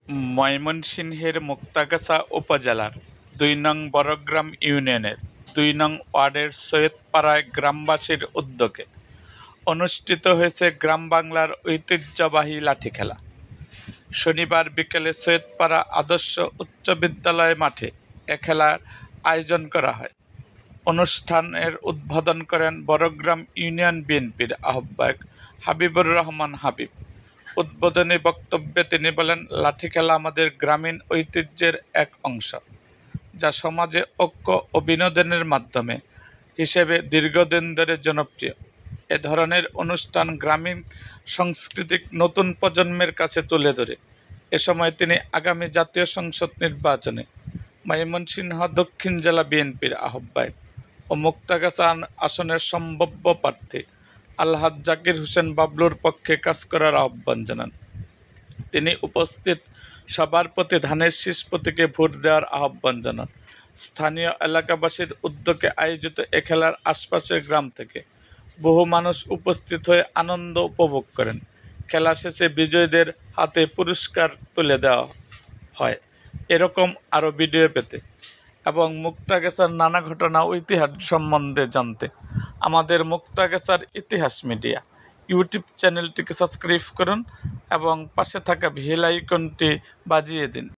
ময়মনসিংহের মুক্তাগাছা উপজেলার ২ নং বড়গ্রাম ইউনিয়নের ২ নং ওয়ার্ডের সৈয়দপাড়ায় গ্রামবাসীর উদ্যোগে অনুষ্ঠিত হয়েছে গ্রাম বাংলার ঐতিহ্যবাহী লাঠি খেলা। শনিবার বিকেলে সৈয়দপাড়া আদর্শ উচ্চ বিদ্যালয় মাঠে এ খেলার আয়োজন করা হয়। অনুষ্ঠানের উদ্বোধন করেন বড়গ্রাম ইউনিয়ন বিএনপির আহ্বায়ক হাবিবুর রহমান হাবিব। উদ্বোধনী বক্তব্যে তিনি বলেন, লাঠি খেলা আমাদের গ্রামীণ ঐতিহ্যের এক অংশ, যা সমাজে ঐক্য ও বিনোদনের মাধ্যমে হিসেবে দীর্ঘদিন ধরে জনপ্রিয়। এ ধরনের অনুষ্ঠান গ্রামীণ সংস্কৃতিক নতুন প্রজন্মের কাছে তুলে ধরে। এ সময় তিনি আগামী জাতীয় সংসদ নির্বাচনে ময়মনসিংহ দক্ষিণ জেলা বিএনপির আহ্বায়ক ও মুক্তাগাছা আসনের সম্ভাব্য প্রার্থী আলহাজ জাকির হোসেন বাবলুর পক্ষে কাজ করার আহ্বান জানান। তিনি উপস্থিত সবার প্রতি ধানের শীষ প্রতীকে ভোট দেওয়ার আহ্বান জানান। স্থানীয় এলাকাবাসীর উদ্যোগে আয়োজিত এ খেলার আশপাশের গ্রাম থেকে বহু মানুষ উপস্থিত হয়ে আনন্দ উপভোগ করেন। খেলা শেষে বিজয়ীদের হাতে পুরস্কার তুলে দেওয়া হয়। এরকম আরও ভিডিও পেতে এবং মুক্তাগাছার নানা ঘটনা ও ইতিহাস সম্বন্ধে জানতে আমাদের মুক্তাগাছার ইতিহাস মিডিয়া ইউটিউব চ্যানেলটিকে সাবস্ক্রাইব করুন এবং পাশে থাকা বেল আইকনটি বাজিয়ে দিন।